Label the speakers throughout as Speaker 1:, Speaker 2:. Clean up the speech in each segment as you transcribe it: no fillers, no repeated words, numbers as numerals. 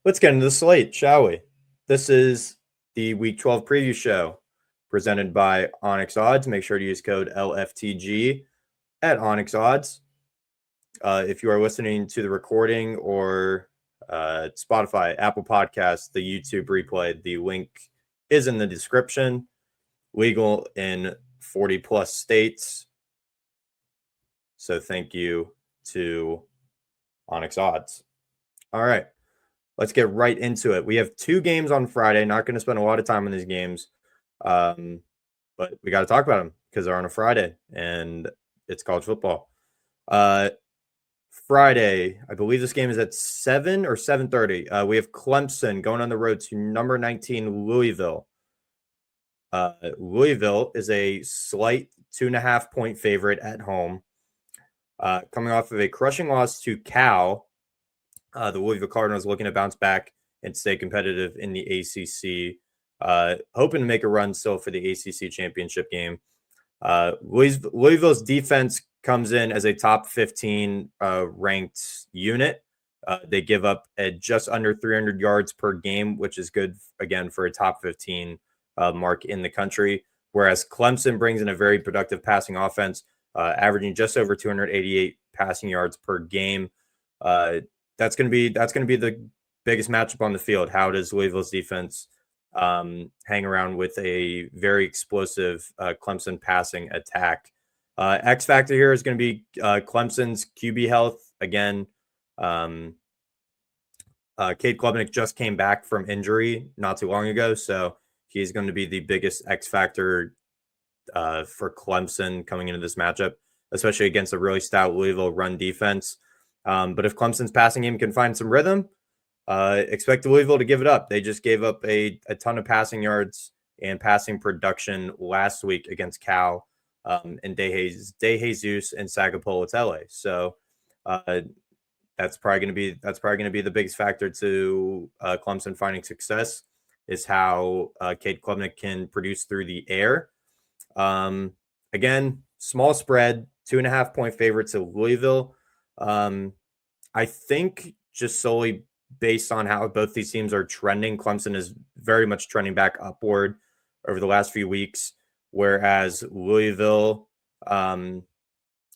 Speaker 1: Let's get into the slate, shall we? This is the Week 12 preview show presented by OnyxOdds. Make sure to use code LFTG at OnyxOdds. If you are listening to the recording or Spotify, Apple Podcasts, the YouTube replay, the link is in the description. Legal in 40 plus states. So thank you to OnyxOdds. All right. Let's get right into it. We have two games on Friday. Not going to spend a lot of time on these games, but we got to talk about them because they're on a Friday and it's college football. Friday, I believe this game is at 7 or 7:30. We have Clemson going on the road to number 19 Louisville. Louisville is a slight 2.5-point favorite at home, coming off of a crushing loss to Cal. The Louisville Cardinals looking to bounce back and stay competitive in the ACC, hoping to make a run still for the ACC championship game. Louisville's defense comes in as a top 15 ranked unit. They give up at just under 300 yards per game, which is good, again, for a top 15 mark in the country, whereas Clemson brings in a very productive passing offense, averaging just over 288 passing yards per game. That's going to be the biggest matchup on the field. How does Louisville's defense hang around with a very explosive Clemson passing attack? X factor here is going to be Clemson's QB health. Again, Cade Klubnik just came back from injury not too long ago, so he's going to be the biggest X factor for Clemson coming into this matchup, especially against a really stout Louisville run defense. But if Clemson's passing game can find some rhythm, expect Louisville to give it up. They just gave up a ton of passing yards and passing production last week against Cal and De Jesus and Sagapolotele. So that's probably going to be the biggest factor to Clemson finding success, is how Cade Klubnik can produce through the air. Again, small spread, 2.5-point favorite to Louisville. I think just solely based on how both these teams are trending, Clemson is very much trending back upward over the last few weeks, whereas Louisville kind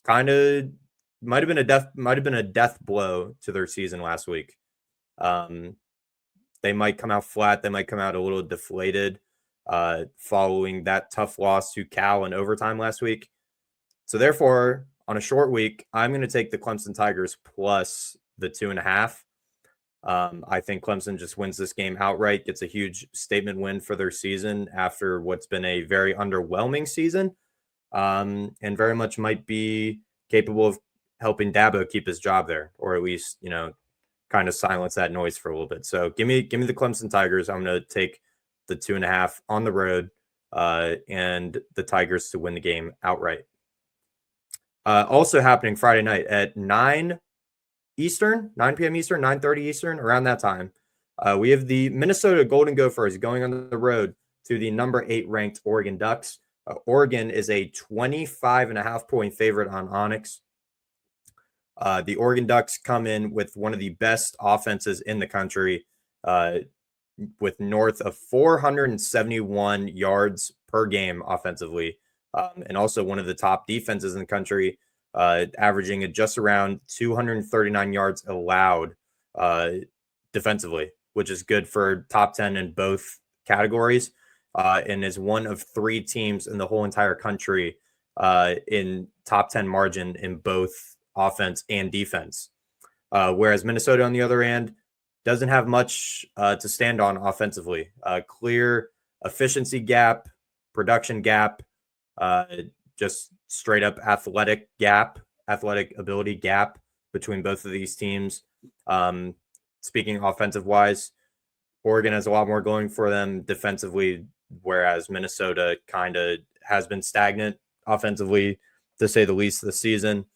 Speaker 1: of might have been a death blow to their season last week. They might come out flat. They might come out a little deflated following that tough loss to Cal in overtime last week. So therefore, on a short week, I'm going to take the Clemson Tigers plus the 2.5. I think Clemson just wins this game outright, gets a huge statement win for their season after what's been a very underwhelming season, and very much might be capable of helping Dabo keep his job there, or at least, kind of silence that noise for a little bit. So give me the Clemson Tigers. I'm going to take the 2.5 on the road, and the Tigers to win the game outright. Also happening Friday night at 9 p.m. Eastern, 9:30 Eastern, around that time. We have the Minnesota Golden Gophers going on the road to the number 8 ranked Oregon Ducks. Oregon is a 25.5-point favorite on Onyx. The Oregon Ducks come in with one of the best offenses in the country, with north of 471 yards per game offensively, and also one of the top defenses in the country, averaging at just around 239 yards allowed defensively, which is good for top 10 in both categories, and is one of 3 teams in the whole entire country in top 10 margin in both offense and defense. Whereas Minnesota, on the other hand, doesn't have much to stand on offensively. Clear efficiency gap, production gap, just straight up athletic ability gap between both of these teams. Speaking offensive wise, Oregon has a lot more going for them defensively, whereas Minnesota kind of has been stagnant offensively, to say the least, this season.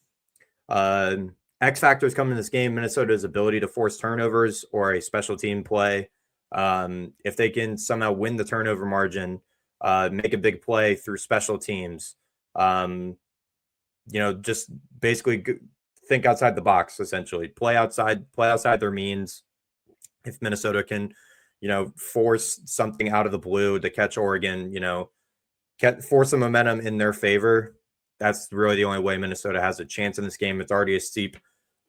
Speaker 1: X factors come in this game: Minnesota's ability to force turnovers or a special team play. If they can somehow win the turnover margin, make a big play through special teams, just basically think outside the box, essentially play outside their means, if Minnesota can, force something out of the blue to catch Oregon, force some momentum in their favor, that's really the only way Minnesota has a chance in this game. It's already a steep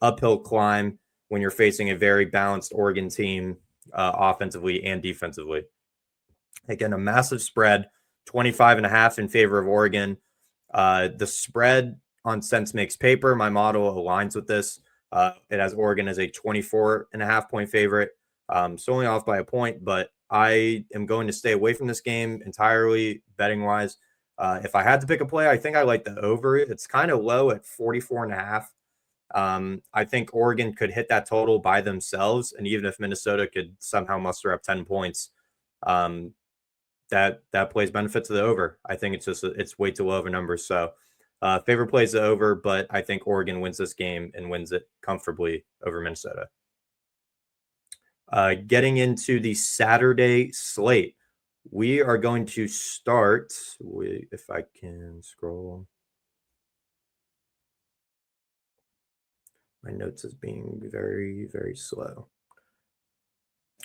Speaker 1: uphill climb when you're facing a very balanced Oregon team, offensively and defensively. Again, a massive spread, 25.5 in favor of Oregon. The spread on Sense Makes Paper, my model aligns with this. It has Oregon as a 24.5-point favorite. So only off by a point, but I am going to stay away from this game entirely betting wise. If I had to pick a play, I think I like the over. It's kind of low at 44.5. I think Oregon could hit that total by themselves. And even if Minnesota could somehow muster up 10 points, that plays benefit to the over. I think it's way too low of a number. So favorite plays the over, but I think Oregon wins this game and wins it comfortably over Minnesota. Getting into the Saturday slate, we are going to start with, if I can scroll. My notes is being very, very slow.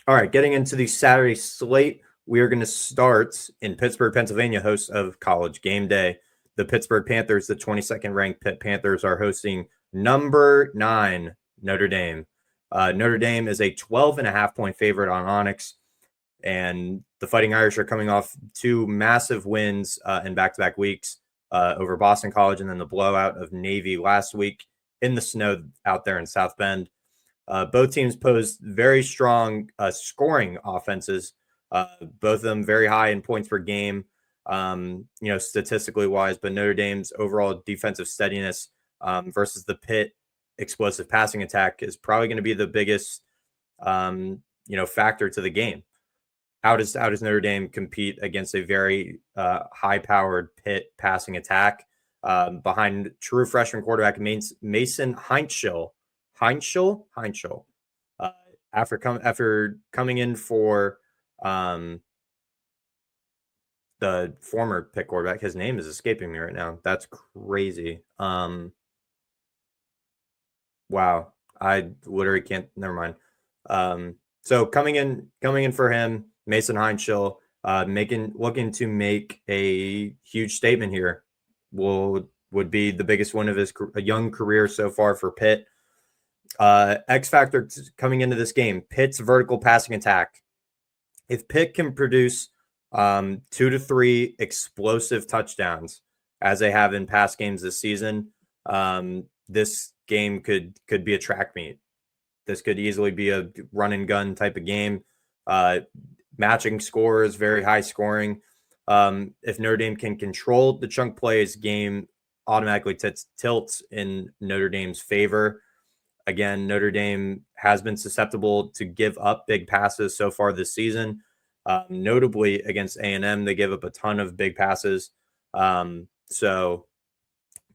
Speaker 1: All right, getting into the Saturday slate, we are going to start in Pittsburgh, Pennsylvania, hosts of College Game Day. The Pittsburgh Panthers, the 22nd ranked Pitt Panthers, are hosting number 9 Notre Dame. Notre Dame is a 12.5-point favorite on Onyx, and the Fighting Irish are coming off 2 massive wins in back-to-back weeks over Boston College and then the blowout of Navy last week in the snow out there in South Bend. Both teams posed very strong scoring offenses, both of them very high in points per game, statistically wise, but Notre Dame's overall defensive steadiness versus the Pitt explosive passing attack is probably going to be the biggest, factor to the game. How does Notre Dame compete against a very high-powered Pitt passing attack behind true freshman quarterback Mason Heinschel? After coming in for the former Pitt quarterback, his name is escaping me right now. That's crazy. Wow, I literally can't. Never mind. So coming in for him, Mason Heinschel, looking to make a huge statement here. Would be the biggest win of his young career so far for Pitt. X factor coming into this game, Pitt's vertical passing attack. If Pitt can produce 2 to 3 explosive touchdowns as they have in past games this season, this game could be a track meet. This could easily be a run and gun type of game. Matching scores, very high scoring. If Notre Dame can control the chunk plays, game automatically tilts in Notre Dame's favor. Again, Notre Dame has been susceptible to give up big passes so far this season. Notably against A&M, they give up a ton of big passes. So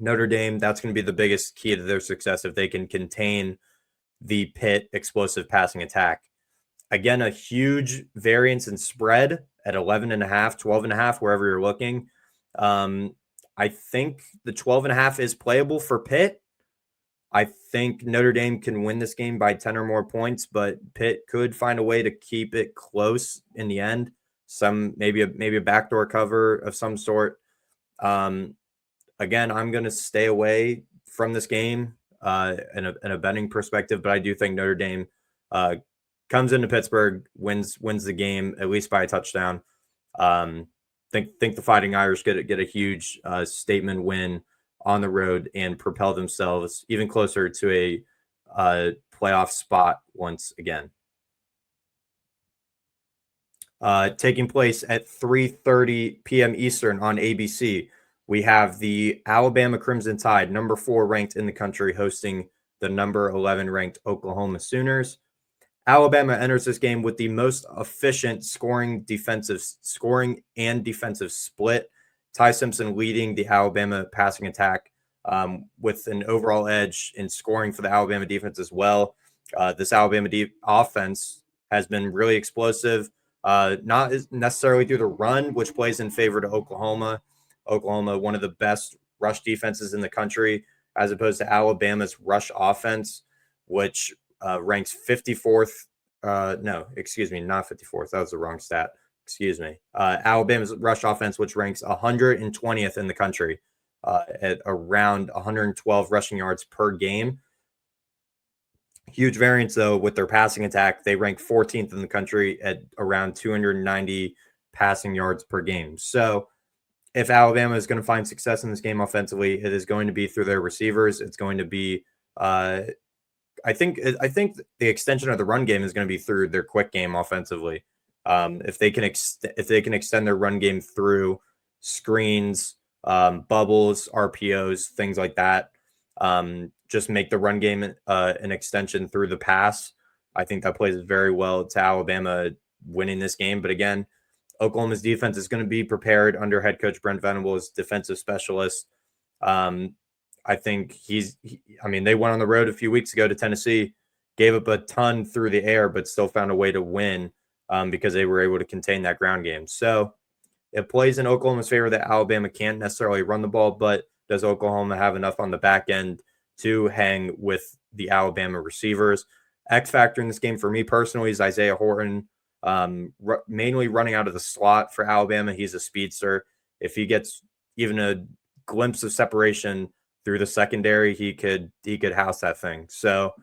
Speaker 1: Notre Dame, that's going to be the biggest key to their success if they can contain the Pitt explosive passing attack. Again, a huge variance in spread at 11.5, 12.5, wherever you're looking. I think the 12.5 is playable for Pitt. I think Notre Dame can win this game by 10 or more points, but Pitt could find a way to keep it close in the end. Maybe a backdoor cover of some sort. Again, I'm going to stay away from this game in a betting perspective, but I do think Notre Dame comes into Pittsburgh, wins the game at least by a touchdown. Think the Fighting Irish get a huge statement win on the road and propel themselves even closer to a playoff spot once again. Taking place at 3:30 p.m. Eastern on ABC, we have the Alabama Crimson Tide, number 4 ranked in the country, hosting the number 11 ranked Oklahoma Sooners. Alabama enters this game with the most efficient scoring and defensive split. Ty Simpson leading the Alabama passing attack with an overall edge in scoring for the Alabama defense as well. This Alabama offense has been really explosive, not necessarily through the run, which plays in favor to Oklahoma. Oklahoma, one of the best rush defenses in the country, as opposed to Alabama's rush offense, which ranks 54th No, excuse me, not 54th. That was the wrong stat. Excuse me. Alabama's rush offense, which ranks 120th in the country at around 112 rushing yards per game. Huge variance, though, with their passing attack. They rank 14th in the country at around 290 passing yards per game. So if Alabama is going to find success in this game offensively, it is going to be through their receivers. It's going to be I think the extension of the run game is going to be through their quick game offensively. If they can extend their run game through screens, bubbles, RPOs, things like that, just make the run game an extension through the pass. I think that plays very well to Alabama winning this game. But again, Oklahoma's defense is going to be prepared under head coach Brent Venables, defensive specialist. I think they went on the road a few weeks ago to Tennessee, gave up a ton through the air, but still found a way to win because they were able to contain that ground game. So it plays in Oklahoma's favor that Alabama can't necessarily run the ball, but does Oklahoma have enough on the back end to hang with the Alabama receivers? X factor in this game for me personally is Isaiah Horton, mainly running out of the slot for Alabama. He's a speedster. If he gets even a glimpse of separation through the secondary, he could house that thing. So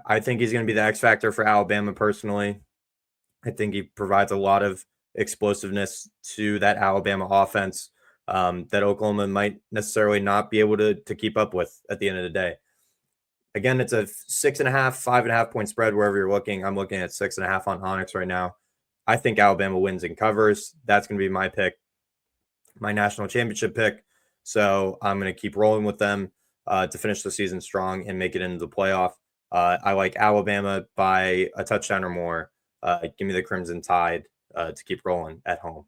Speaker 1: I think he's going to be the X factor for Alabama personally. I think he provides a lot of explosiveness to that Alabama offense that Oklahoma might necessarily not be able to keep up with at the end of the day. Again, it's a 6.5, 5.5 point spread wherever you're looking. I'm looking at 6.5 on Onyx right now. I think Alabama wins and covers. That's going to be my pick, my national championship pick. So I'm going to keep rolling with them to finish the season strong and make it into the playoff. I like Alabama by a touchdown or more. Give me the Crimson Tide to keep rolling at home.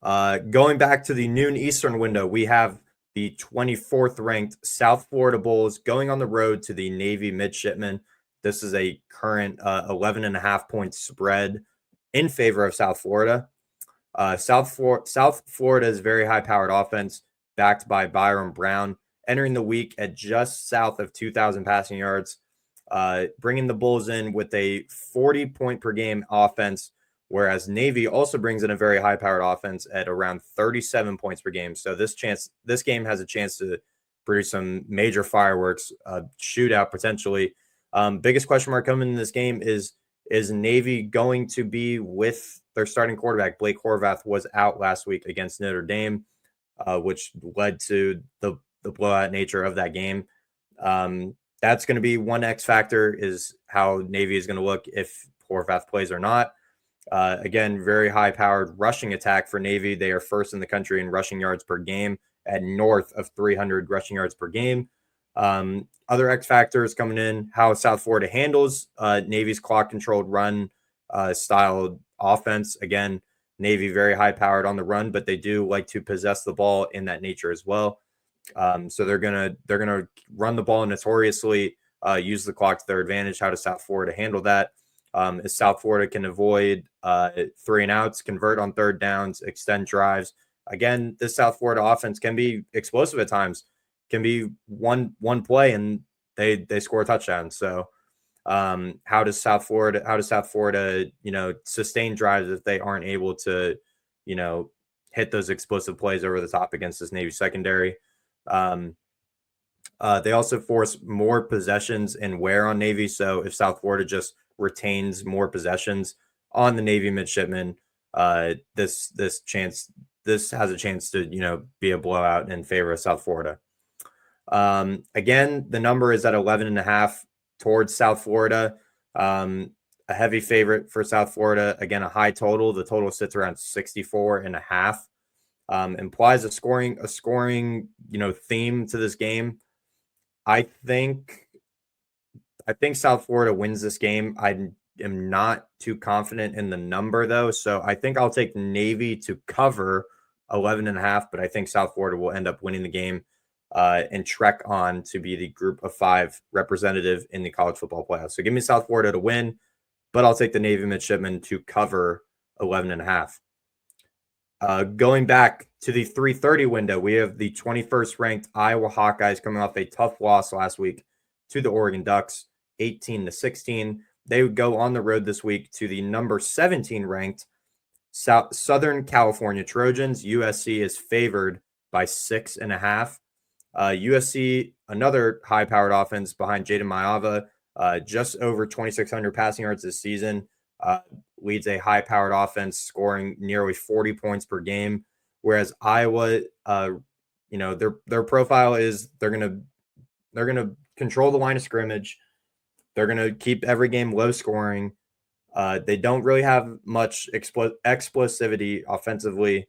Speaker 1: Going back to the noon Eastern window, we have the 24th ranked South Florida Bulls going on the road to the Navy Midshipmen. This is a current 11.5 point spread in favor of South Florida. South Florida is very high-powered offense, backed by Byron Brown, entering the week at just south of 2,000 passing yards, bringing the Bulls in with a 40-point-per-game offense, whereas Navy also brings in a very high-powered offense at around 37 points per game. So this game has a chance to produce some major fireworks, shootout potentially. Biggest question mark coming in this game is Navy going to be with their starting quarterback? Blake Horvath was out last week against Notre Dame, which led to the blowout nature of that game. That's going to be one X factor, is how Navy is going to look if Horvath plays or not. Again, very high-powered rushing attack for Navy. They are first in the country in rushing yards per game at north of 300 rushing yards per game. Other X factors coming in, how South Florida handles Navy's clock-controlled run style offense. Again, Navy very high-powered on the run, but they do like to possess the ball in that nature as well. So they're gonna run the ball notoriously, use the clock to their advantage. How does South Florida handle that? As South Florida can avoid 3 and outs, convert on third downs, extend drives. Again, this South Florida offense can be explosive at times. Can be one play and they score a touchdown. So how does South Florida sustain drives if they aren't able to hit those explosive plays over the top against this Navy secondary? They also force more possessions and wear on Navy. So if South Florida just retains more possessions on the Navy midshipmen, this has a chance to be a blowout in favor of South Florida. Again, the number is at 11.5 towards South Florida. A heavy favorite for South Florida. Again, a high total. The total sits around 64.5. Implies a scoring theme to this game. I think South Florida wins this game. I am not too confident in the number though, so I think I'll take Navy to cover 11.5, but I think South Florida will end up winning the game and trek on to be the group of 5 representative in the college football playoffs. So give me South Florida to win, but I'll take the Navy midshipmen to cover 11.5. Going back to the 3:30 window, we have the 21st ranked Iowa Hawkeyes coming off a tough loss last week to the Oregon Ducks, 18-16. They would go on the road this week to the number 17 ranked Southern California Trojans. USC is favored by 6.5. USC, another high-powered offense behind Jaden Maiava, just over 2,600 passing yards this season, leads a high-powered offense scoring nearly 40 points per game. Whereas Iowa, their profile is they're gonna control the line of scrimmage. They're gonna keep every game low scoring. They don't really have much explosivity offensively,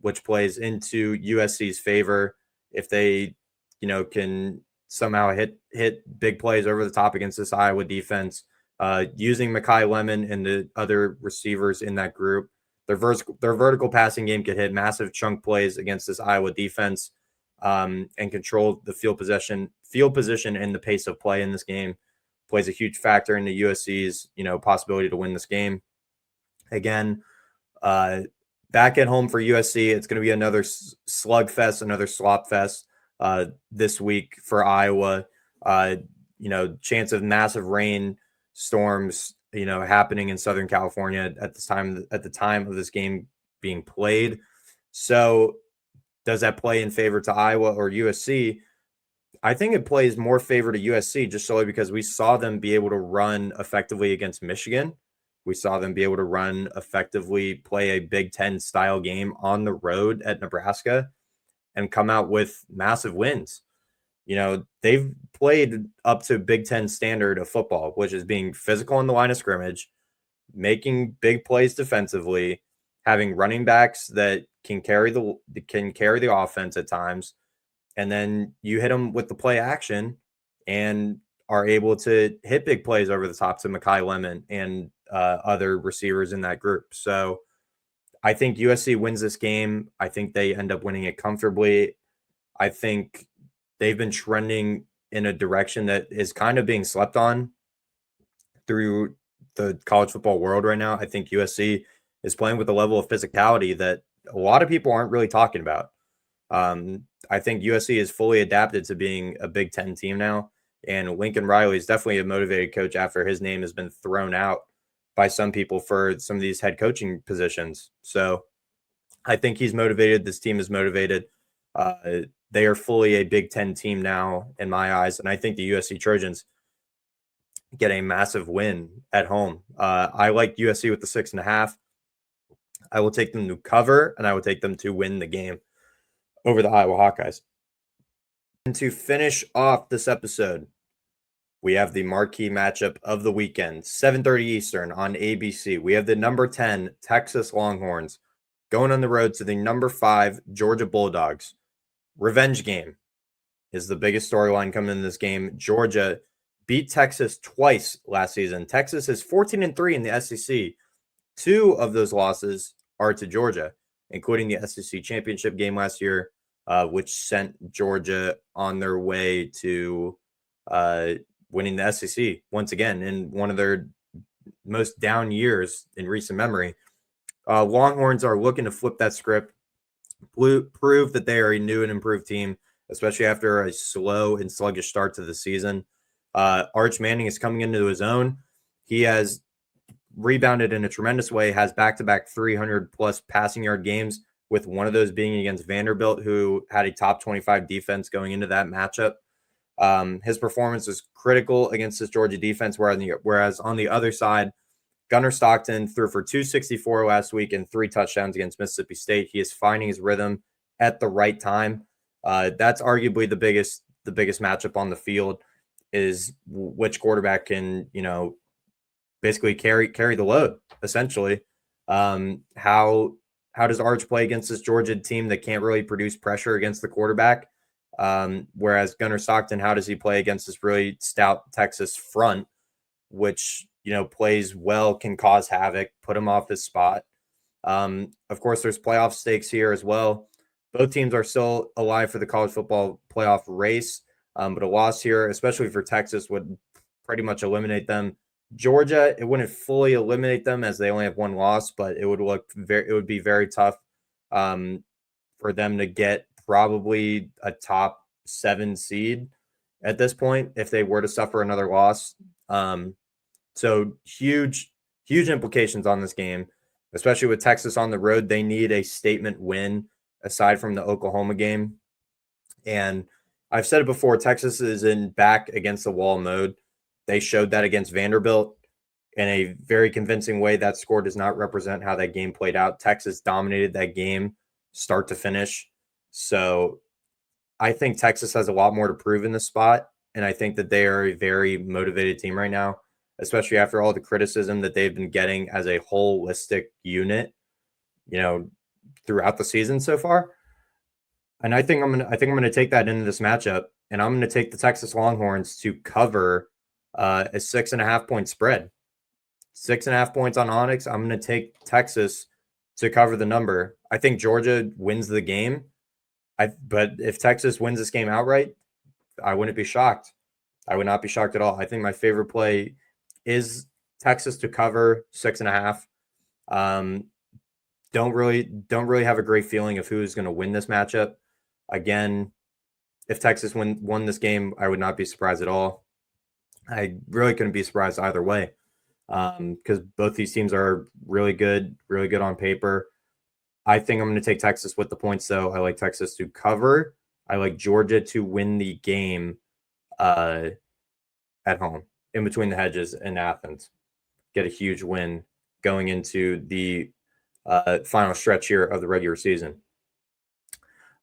Speaker 1: which plays into USC's favor. If they, can somehow hit big plays over the top against this Iowa defense, using Mekhi Lemon and the other receivers in that group, their vertical passing game could hit massive chunk plays against this Iowa defense, and control the field position and the pace of play in this game. Plays a huge factor into USC's, possibility to win this game. Again, back at home for USC, it's going to be another slugfest, another slop fest this week for Iowa. Chance of massive rain storms, happening in Southern California at the time of this game being played. So does that play in favor to Iowa or USC? I think it plays more favor to USC just solely because we saw them be able to run effectively against Michigan. We saw them be able to run effectively, play a Big Ten style game on the road at Nebraska and come out with massive wins. They've played up to Big Ten standard of football, which is being physical on the line of scrimmage, making big plays defensively, having running backs that can carry the offense at times. And then you hit them with the play action and are able to hit big plays over the top to Mekhi Lemon and other receivers in that group. So I think USC wins this game. I think they end up winning it comfortably. I think they've been trending in a direction that is kind of being slept on through the college football world right now. I think USC is playing with a level of physicality that a lot of people aren't really talking about. I think USC is fully adapted to being a Big Ten team now, and Lincoln Riley is definitely a motivated coach after his name has been thrown out by some people for some of these head coaching positions. So I think he's motivated. This team is motivated. They are fully a Big Ten team now in my eyes, and I think the USC Trojans get a massive win at home. I like USC with the 6.5. I will take them to cover, and I will take them to win the game over the Iowa Hawkeyes. And to finish off this episode, we have the marquee matchup of the weekend, 7:30 Eastern on ABC. We have the number 10 Texas Longhorns going on the road to the number 5 Georgia Bulldogs. Revenge game is the biggest storyline coming in this game. Georgia beat Texas twice last season. Texas is 14-3 in the SEC. 2 of those losses are to Georgia, including the SEC championship game last year, which sent Georgia on their way to winning the SEC once again in one of their most down years in recent memory. Longhorns are looking to flip that script, prove that they are a new and improved team, especially after a slow and sluggish start to the season. Arch Manning is coming into his own. He has rebounded in a tremendous way, has back-to-back 300-plus passing yard games, with one of those being against Vanderbilt, who had a top 25 defense going into that matchup. His performance was critical against this Georgia defense, whereas on the other side, Gunnar Stockton threw for 264 last week and 3 touchdowns against Mississippi State. He is finding his rhythm at the right time. That's arguably the biggest matchup on the field, is which quarterback can, basically carry the load, essentially. How does Arch play against this Georgia team that can't really produce pressure against the quarterback? Whereas Gunnar Stockton, how does he play against this really stout Texas front, which, plays well, can cause havoc, put him off his spot? Of course, there's playoff stakes here as well. Both teams are still alive for the college football playoff race, but a loss here, especially for Texas, would pretty much eliminate them. Georgia, it wouldn't fully eliminate them as they only have 1 loss, but it would be very tough for them to get probably a top 7 seed at this point if they were to suffer another loss. So huge implications on this game, especially with Texas on the road. They need a statement win aside from the Oklahoma game. And I've said it before, Texas is in back against the wall mode. They showed that against Vanderbilt in a very convincing way. That score does not represent how that game played out. Texas dominated that game start to finish. So I think Texas has a lot more to prove in this spot. And I think that they are a very motivated team right now, especially after all the criticism that they've been getting as a holistic unit, throughout the season so far. And I think I'm gonna take that into this matchup, and I'm gonna take the Texas Longhorns to cover a 6.5 point spread. 6.5 points on Onyx. I'm gonna take Texas to cover the number. I think Georgia wins the game. But if Texas wins this game outright, I wouldn't be shocked. I would not be shocked at all. I think my favorite play is Texas to cover 6.5. Don't really have a great feeling of who is going to win this matchup. Again, if Texas won this game, I would not be surprised at all. I really couldn't be surprised either way, because both these teams are really good on paper. I think I'm going to take Texas with the points, though. I like Texas to cover. I like Georgia to win the game at home, in between the hedges in Athens. Get a huge win going into the final stretch here of the regular season.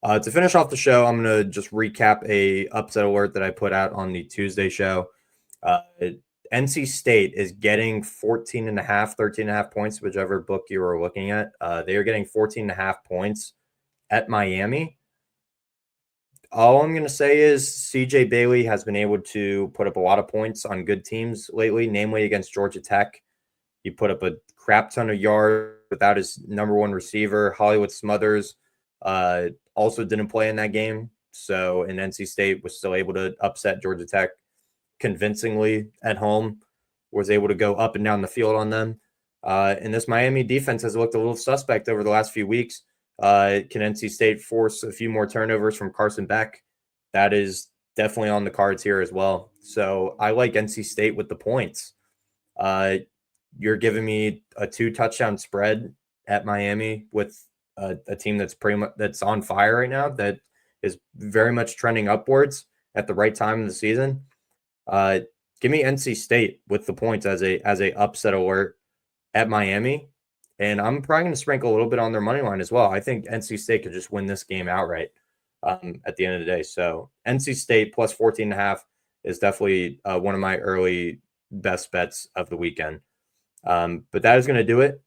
Speaker 1: To finish off the show, I'm going to just recap a upset alert that I put out on the Tuesday show. NC State is getting 13.5 points, whichever book you are looking at. They are getting 14.5 points at Miami. All I'm going to say is CJ Bailey has been able to put up a lot of points on good teams lately, namely against Georgia Tech. He put up a crap ton of yards without his number one receiver. Hollywood Smothers also didn't play in that game. So, and NC State was still able to upset Georgia Tech convincingly at home, was able to go up and down the field on them. And this Miami defense has looked a little suspect over the last few weeks. Can NC State force a few more turnovers from Carson Beck? That is definitely on the cards here as well. So I like NC State with the points. You're giving me a 2-touchdown spread at Miami with a team that's on fire right now, that is very much trending upwards at the right time in the season. Give me NC State with the points as a upset alert at Miami. And I'm probably going to sprinkle a little bit on their money line as well. I think NC State could just win this game outright at the end of the day. So NC State plus 14.5 is definitely one of my early best bets of the weekend. But that is going to do it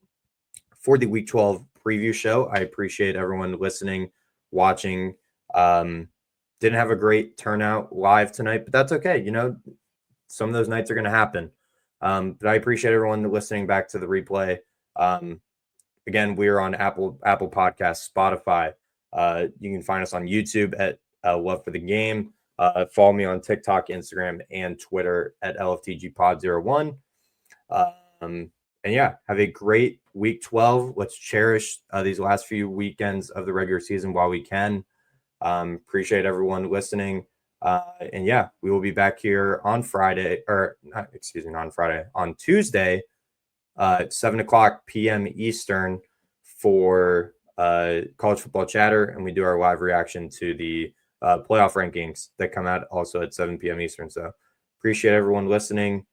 Speaker 1: for the Week 12 preview show. I appreciate everyone listening, watching. Didn't have a great turnout live tonight, but that's okay. Some of those nights are going to happen. But I appreciate everyone listening back to the replay. Again, we are on Apple Podcasts, Spotify. You can find us on YouTube at Love for the Game. Follow me on TikTok, Instagram, and Twitter at LFTGPod01. And yeah, have a great Week 12. Let's cherish these last few weekends of the regular season while we can. Appreciate everyone listening. And yeah, we will be back here on Friday, on Tuesday, 7:00 p.m. Eastern for college football chatter. And we do our live reaction to the playoff rankings that come out also at 7 p.m. Eastern. So appreciate everyone listening,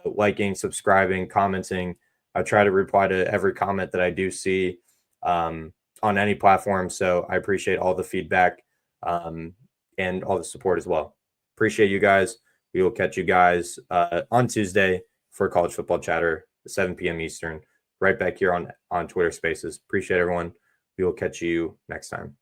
Speaker 1: liking, subscribing, commenting. I try to reply to every comment that I do see on any platform. So I appreciate all the feedback and all the support as well. Appreciate you guys. We will catch you guys on Tuesday for college football chatter, 7 p.m. Eastern, right back here on Twitter Spaces. Appreciate everyone. We will catch you next time.